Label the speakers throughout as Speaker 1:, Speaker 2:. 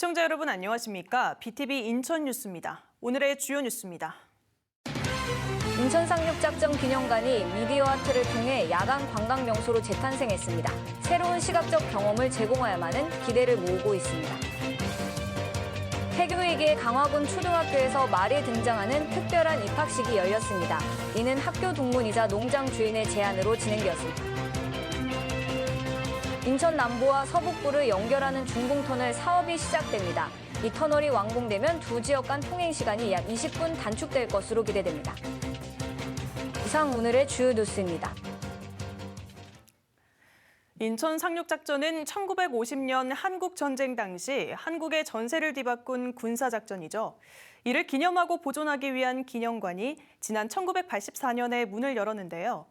Speaker 1: 시청자 여러분 안녕하십니까? BTV 인천 뉴스입니다. 오늘의 주요 뉴스입니다.
Speaker 2: 인천 상륙작전 기념관이 미디어 아트를 통해 야간 관광 명소로 재탄생했습니다. 새로운 시각적 경험을 제공해야만은 기대를 모으고 있습니다. 태교이기의 강화군 초등학교에서 말이 등장하는 특별한 입학식이 열렸습니다. 이는 학교 동문이자 농장 주인의 제안으로 진행되었습니다. 인천 남부와 서북부를 연결하는 중봉터널 사업이 시작됩니다. 이 터널이 완공되면 두 지역 간 통행 시간이 약 20분 단축될 것으로 기대됩니다. 이상 오늘의 주요 뉴스입니다.
Speaker 1: 인천 상륙작전은 1950년 한국전쟁 당시 한국의 전세를 뒤바꾼 군사작전이죠. 이를 기념하고 보존하기 위한 기념관이 지난 1984년에 문을 열었는데요.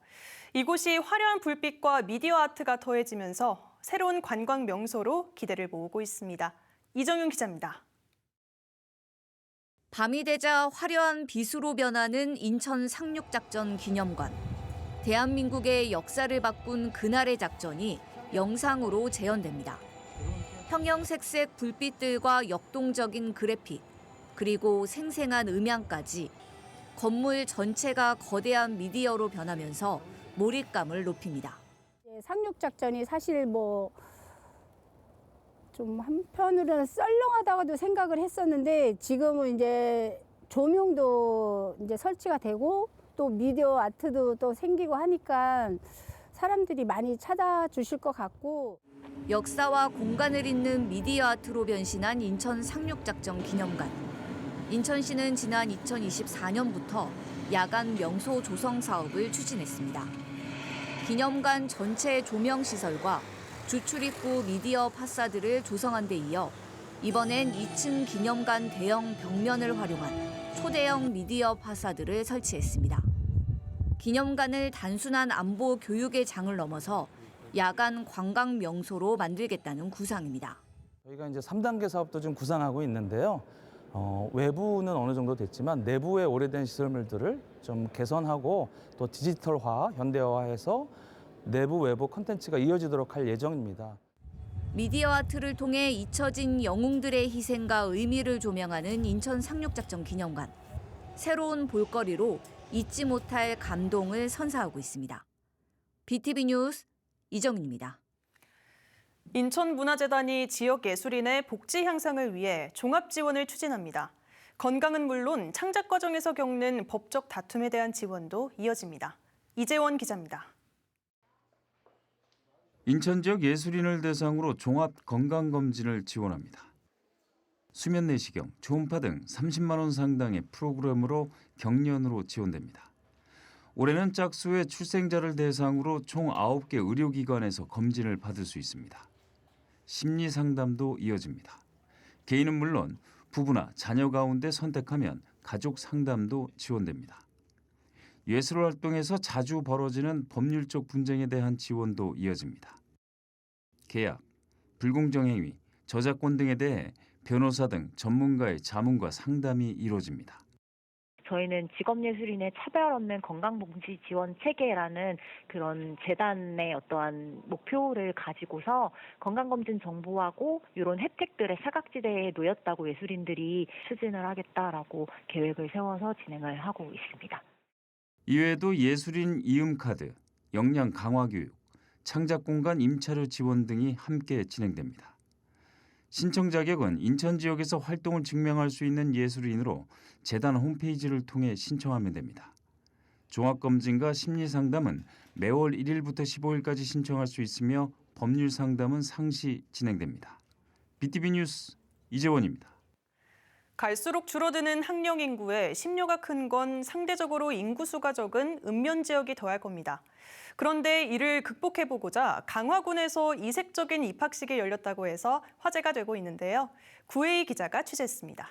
Speaker 1: 이곳이 화려한 불빛과 미디어 아트가 더해지면서 새로운 관광 명소로 기대를 모으고 있습니다. 이정윤 기자입니다.
Speaker 2: 밤이 되자 화려한 빛으로 변하는 인천 상륙작전 기념관. 대한민국의 역사를 바꾼 그날의 작전이 영상으로 재현됩니다. 형형색색 불빛들과 역동적인 그래픽, 그리고 생생한 음향까지 건물 전체가 거대한 미디어로 변하면서 몰입감을 높입니다.
Speaker 3: 상륙작전이 사실 좀 한편으로는 썰렁하다고도 생각을 했었는데 지금은 이제 조명도 이제 설치가 되고 또 미디어 아트도 또 생기고 하니까 사람들이 많이 찾아주실 것 같고.
Speaker 2: 역사와 공간을 잇는 미디어 아트로 변신한 인천 상륙작전 기념관. 인천시는 지난 2024년부터 야간 명소 조성 사업을 추진했습니다. 기념관 전체 조명 시설과 주출입구 미디어 파사드를 조성한 데 이어 이번엔 2층 기념관 대형 벽면을 활용한 초대형 미디어 파사드를 설치했습니다. 기념관을 단순한 안보 교육의 장을 넘어서 야간 관광 명소로 만들겠다는 구상입니다.
Speaker 4: 저희가 이제 3단계 사업도 좀 구상하고 있는데요. 외부는 어느 정도 됐지만 내부의 오래된 시설물들을 좀 개선하고 또 디지털화, 현대화해서 내부 외부 콘텐츠가 이어지도록 할 예정입니다.
Speaker 2: 미디어 아트를 통해 잊혀진 영웅들의 희생과 의미를 조명하는 인천 상륙작전 기념관. 새로운 볼거리로 잊지 못할 감동을 선사하고 있습니다. BTV 뉴스 이정인입니다.
Speaker 1: 인천문화재단이 지역 예술인의 복지 향상을 위해 종합 지원을 추진합니다. 건강은 물론 창작 과정에서 겪는 법적 다툼에 대한 지원도 이어집니다. 이재원 기자입니다.
Speaker 5: 인천 지역 예술인을 대상으로 종합 건강검진을 지원합니다. 수면 내시경, 초음파 등 30만 원 상당의 프로그램으로 경련으로 지원됩니다. 올해는 짝수의 출생자를 대상으로 총 9개 의료기관에서 검진을 받을 수 있습니다. 심리 상담도 이어집니다. 개인은 물론 부부나 자녀 가운데 선택하면 가족 상담도 지원됩니다. 예술 활동에서 자주 벌어지는 법률적 분쟁에 대한 지원도 이어집니다. 계약, 불공정 행위, 저작권 등에 대해 변호사 등 전문가의 자문과 상담이 이루어집니다.
Speaker 6: 저희는 직업예술인의 차별 없는 건강복지 지원 체계라는 그런 재단의 어떠한 목표를 가지고서 건강검진 정보하고 이런 혜택들의 사각지대에 놓였다고 예술인들이 추진을 하겠다라고 계획을 세워서 진행을 하고 있습니다.
Speaker 5: 이외에도 예술인 이음카드, 역량 강화 교육, 창작공간 임차료 지원 등이 함께 진행됩니다. 신청 자격은 인천 지역에서 활동을 증명할 수 있는 예술인으로 재단 홈페이지를 통해 신청하면 됩니다. 종합검진과 심리상담은 매월 1일부터 15일까지 신청할 수 있으며 법률 상담은 상시 진행됩니다. BTV 뉴스 이재원입니다.
Speaker 1: 갈수록 줄어드는 학령 인구에 심려가 큰 건 상대적으로 인구수가 적은 읍면 지역이 더할 겁니다. 그런데 이를 극복해보고자 강화군에서 이색적인 입학식이 열렸다고 해서 화제가 되고 있는데요. 구혜희 기자가 취재했습니다.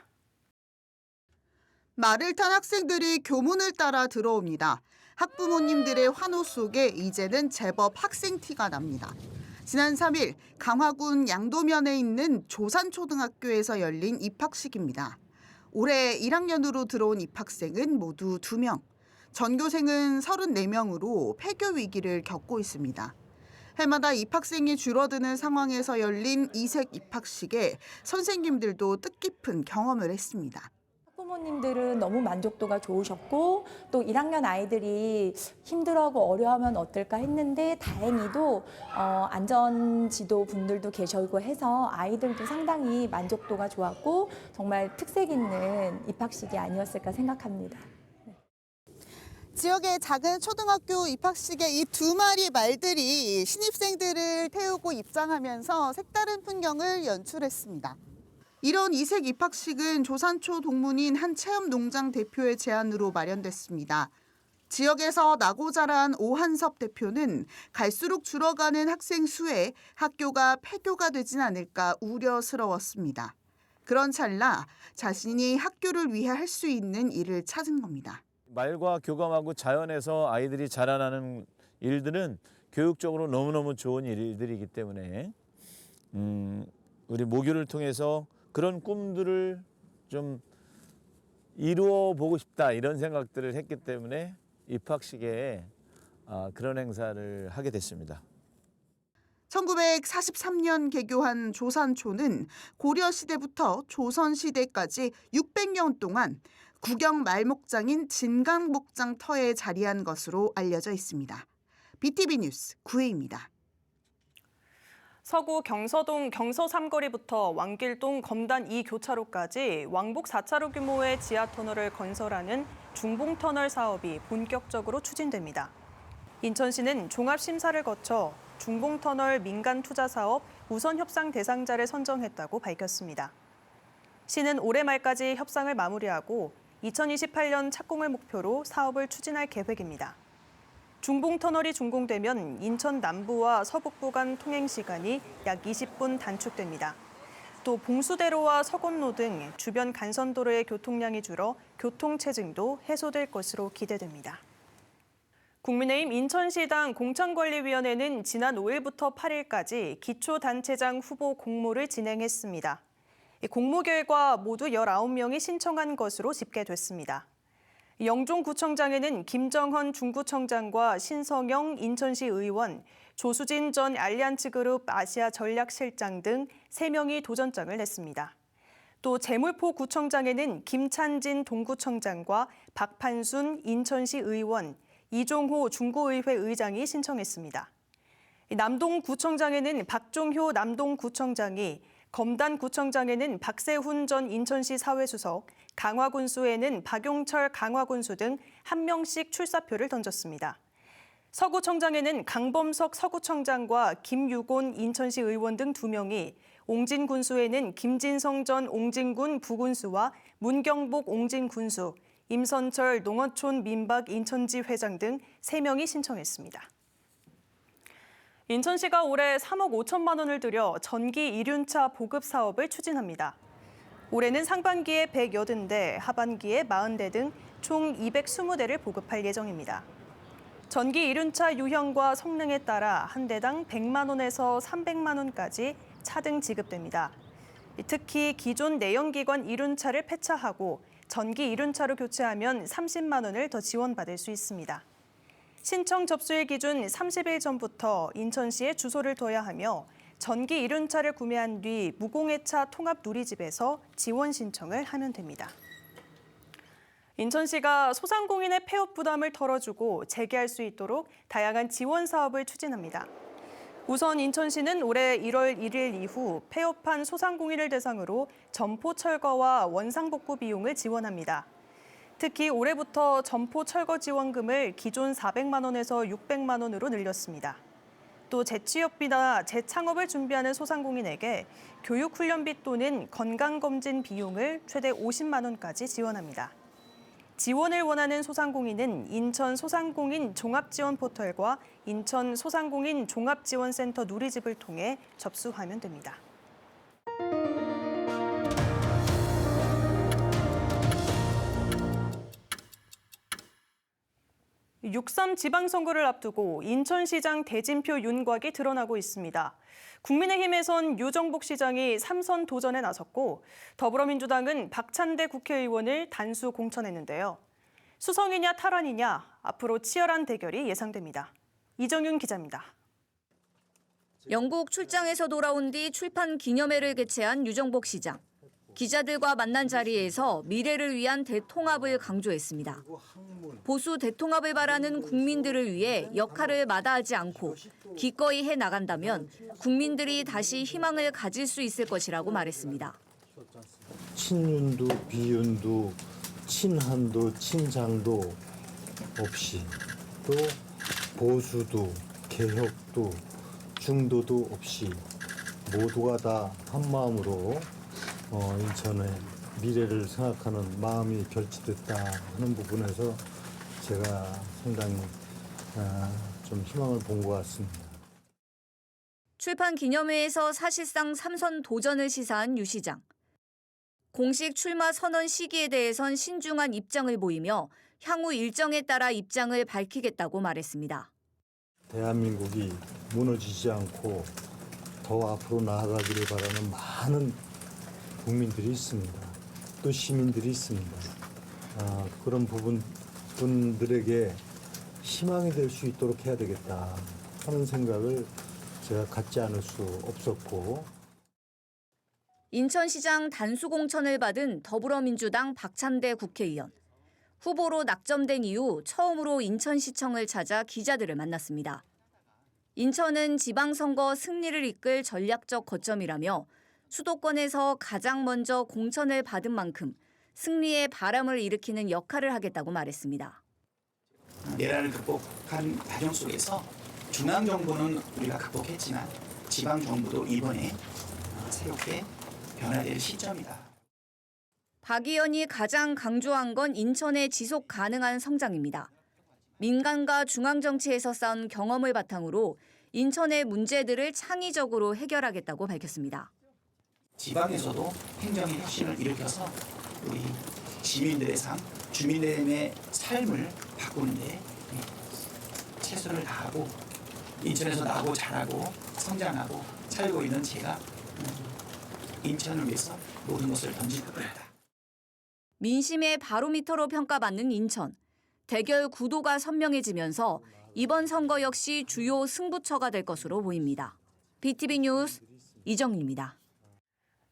Speaker 7: 말을 탄 학생들이 교문을 따라 들어옵니다. 학부모님들의 환호 속에 이제는 제법 학생 티가 납니다. 지난 3일 강화군 양도면에 있는 조산초등학교에서 열린 입학식입니다. 올해 1학년으로 들어온 입학생은 모두 2명. 전교생은 34명으로 폐교 위기를 겪고 있습니다. 해마다 입학생이 줄어드는 상황에서 열린 이색 입학식에 선생님들도 뜻깊은 경험을 했습니다.
Speaker 8: 부모님들은 너무 만족도가 좋으셨고 또 1학년 아이들이 힘들어하고 어려워하면 어떨까 했는데 다행히도 안전지도 분들도 계시고 해서 아이들도 상당히 만족도가 좋았고 정말 특색 있는 입학식이 아니었을까 생각합니다.
Speaker 7: 지역의 작은 초등학교 입학식에 이 두 마리 말들이 신입생들을 태우고 입장하면서 색다른 풍경을 연출했습니다. 이런 이색 입학식은 조산초 동문인 한 체험농장 대표의 제안으로 마련됐습니다. 지역에서 나고 자란 오한섭 대표는 갈수록 줄어가는 학생 수에 학교가 폐교가 되진 않을까 우려스러웠습니다. 그런 찰나 자신이 학교를 위해 할 수 있는 일을 찾은 겁니다.
Speaker 9: 말과 교감하고 자연에서 아이들이 자라나는 일들은 교육적으로 너무너무 좋은 일들이기 때문에 우리 모교를 통해서 그런 꿈들을 좀 이루어 보고 싶다 이런 생각들을 했기 때문에 입학식에 그런 행사를 하게 됐습니다.
Speaker 7: 1943년 개교한 조산초는 고려시대부터 조선시대까지 600년 동안 국영 말목장인 진강목장 터에 자리한 것으로 알려져 있습니다. BTV 뉴스 구혜입니다.
Speaker 1: 서구 경서동 경서 삼거리부터 왕길동 검단 2교차로까지 왕복 4차로 규모의 지하터널을 건설하는 중봉터널 사업이 본격적으로 추진됩니다. 인천시는 종합심사를 거쳐 중봉터널 민간투자사업 우선협상 대상자를 선정했다고 밝혔습니다. 시는 올해 말까지 협상을 마무리하고 2028년 착공을 목표로 사업을 추진할 계획입니다. 중봉터널이 준공되면 인천 남부와 서북부 간 통행시간이 약 20분 단축됩니다. 또 봉수대로와 서건로 등 주변 간선도로의 교통량이 줄어 교통체증도 해소될 것으로 기대됩니다. 국민의힘 인천시당 공천관리위원회는 지난 5일부터 8일까지 기초단체장 후보 공모를 진행했습니다. 공모 결과 모두 19명이 신청한 것으로 집계됐습니다. 영종구청장에는 김정헌 중구청장과 신성영 인천시 의원, 조수진 전 알리안츠그룹 아시아 전략실장 등 3명이 도전장을 냈습니다. 또 제물포 구청장에는 김찬진 동구청장과 박판순 인천시 의원, 이종호 중구의회 의장이 신청했습니다. 남동구청장에는 박종효 남동구청장이, 검단구청장에는 박세훈 전 인천시 사회수석, 강화군수에는 박용철 강화군수 등 1명씩 출사표를 던졌습니다. 서구청장에는 강범석 서구청장과 김유곤 인천시 의원 등 2명이, 옹진군수에는 김진성 전 옹진군 부군수와 문경복 옹진군수, 임선철 농어촌 민박 인천지 회장 등 3명이 신청했습니다. 인천시가 올해 3억 5천만 원을 들여 전기 이륜차 보급 사업을 추진합니다. 올해는 상반기에 180대, 하반기에 40대 등 총 220대를 보급할 예정입니다. 전기 이륜차 유형과 성능에 따라 한 대당 100만 원에서 300만 원까지 차등 지급됩니다. 특히 기존 내연기관 이륜차를 폐차하고 전기 이륜차로 교체하면 30만 원을 더 지원받을 수 있습니다. 신청 접수일 기준 30일 전부터 인천시에 주소를 둬야 하며 전기 이륜차를 구매한 뒤 무공해차 통합 누리집에서 지원 신청을 하면 됩니다. 인천시가 소상공인의 폐업 부담을 덜어주고 재개할 수 있도록 다양한 지원 사업을 추진합니다. 우선 인천시는 올해 1월 1일 이후 폐업한 소상공인을 대상으로 점포 철거와 원상복구 비용을 지원합니다. 특히 올해부터 점포 철거 지원금을 기존 400만 원에서 600만 원으로 늘렸습니다. 또 재취업이나 재창업을 준비하는 소상공인에게 교육훈련비 또는 건강검진 비용을 최대 50만 원까지 지원합니다. 지원을 원하는 소상공인은 인천 소상공인 종합지원 포털과 인천 소상공인 종합지원센터 누리집을 통해 접수하면 됩니다. 6.3 지방선거를 앞두고 인천시장 대진표 윤곽이 드러나고 있습니다. 국민의힘에선 유정복 시장이 3선 도전에 나섰고 더불어민주당은 박찬대 국회의원을 단수 공천했는데요. 수성이냐 탈환이냐 앞으로 치열한 대결이 예상됩니다. 이정윤 기자입니다.
Speaker 2: 영국 출장에서 돌아온 뒤 출판 기념회를 개최한 유정복 시장. 기자들과 만난 자리에서 미래를 위한 대통합을 강조했습니다. 보수 대통합을 바라는 국민들을 위해 역할을 마다하지 않고 기꺼이 해 나간다면 국민들이 다시 희망을 가질 수 있을 것이라고 말했습니다.
Speaker 10: 친윤도 비윤도 친한도 친장도 없이 또 보수도 개혁도 중도도 없이 모두가 다 한마음으로 인천의 미래를 생각하는 마음이 결집됐다 하는 부분에서 제가 상당히 좀 희망을 본 것 같습니다.
Speaker 2: 출판 기념회에서 사실상 3선 도전을 시사한 유 시장. 공식 출마 선언 시기에 대해선 신중한 입장을 보이며 향후 일정에 따라 입장을 밝히겠다고 말했습니다.
Speaker 10: 대한민국이 무너지지 않고 더 앞으로 나아가기를 바라는 많은 국민들이 있습니다. 또 시민들이 있습니다. 그런 분들에게 희망이 될 수 있도록 해야 되겠다 하는 생각을 제가 갖지 않을 수 없었고.
Speaker 2: 인천시장 단수공천을 받은 더불어민주당 박찬대 국회의원. 후보로 낙점된 이후 처음으로 인천시청을 찾아 기자들을 만났습니다. 인천은 지방선거 승리를 이끌 전략적 거점이라며 수도권에서 가장 먼저 공천을 받은 만큼 승리의 바람을 일으키는 역할을 하겠다고 말했습니다.
Speaker 11: 내란을 극복한 과정 속에서 중앙정부는 우리가 극복했지만 지방정부도 이번에 새롭게 변화될 시점이다.
Speaker 2: 박 의원이 가장 강조한 건 인천의 지속 가능한 성장입니다. 민간과 중앙정치에서 쌓은 경험을 바탕으로 인천의 문제들을 창의적으로 해결하겠다고 밝혔습니다.
Speaker 11: 지방에서도 행정의 혁신을 일으켜서 우리 시민들의 삶, 주민들의 삶을 바꾸는데 최선을 다하고 인천에서 나고 자라고 성장하고 살고 있는 제가 인천을 위해서 모든 것을 던질 겁니다.
Speaker 2: 민심의 바로미터로 평가받는 인천. 대결 구도가 선명해지면서 이번 선거 역시 주요 승부처가 될 것으로 보입니다. BTV 뉴스 이정입니다.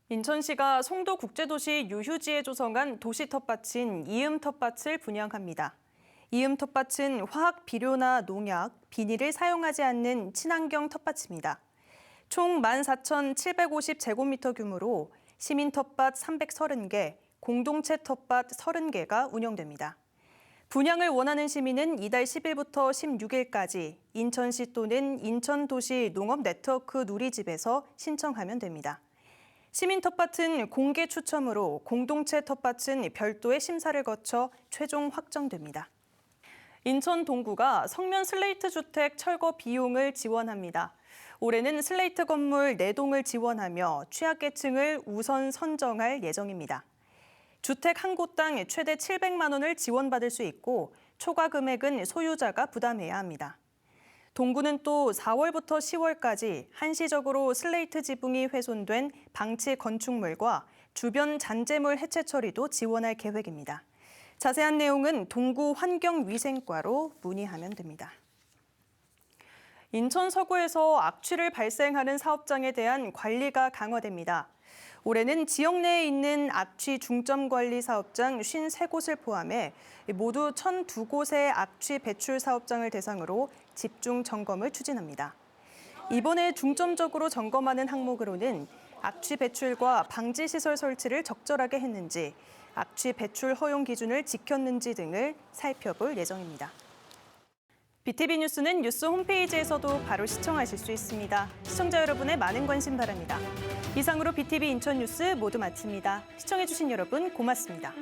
Speaker 1: 인천시가 송도 국제도시 유휴지에 조성한 도시 텃밭인 이음 텃밭을 분양합니다. 이음 텃밭은 화학 비료나 농약, 비닐을 사용하지 않는 친환경 텃밭입니다. 총 14,750제곱미터 규모로 시민 텃밭 330개, 공동체 텃밭 30개가 운영됩니다. 분양을 원하는 시민은 이달 10일부터 16일까지 인천시 또는 인천도시 농업네트워크 누리집에서 신청하면 됩니다. 시민 텃밭은 공개 추첨으로 공동체 텃밭은 별도의 심사를 거쳐 최종 확정됩니다. 인천 동구가 성면 슬레이트 주택 철거 비용을 지원합니다. 올해는 슬레이트 건물 4동을 지원하며 취약계층을 우선 선정할 예정입니다. 주택 한 곳당 최대 700만 원을 지원받을 수 있고 초과 금액은 소유자가 부담해야 합니다. 동구는 또 4월부터 10월까지 한시적으로 슬레이트 지붕이 훼손된 방치 건축물과 주변 잔재물 해체 처리도 지원할 계획입니다. 자세한 내용은 동구 환경위생과로 문의하면 됩니다. 인천 서구에서 악취를 발생하는 사업장에 대한 관리가 강화됩니다. 올해는 지역 내에 있는 악취 중점 관리 사업장 53곳을 포함해 모두 1,002곳의 악취 배출 사업장을 대상으로 집중 점검을 추진합니다. 이번에 중점적으로 점검하는 항목으로는 악취 배출과 방지 시설 설치를 적절하게 했는지, 악취 배출 허용 기준을 지켰는지 등을 살펴볼 예정입니다. BTV 뉴스는 뉴스 홈페이지에서도 바로 시청하실 수 있습니다. 시청자 여러분의 많은 관심 바랍니다. 이상으로 BTV 인천 뉴스 모두 마칩니다. 시청해주신 여러분 고맙습니다.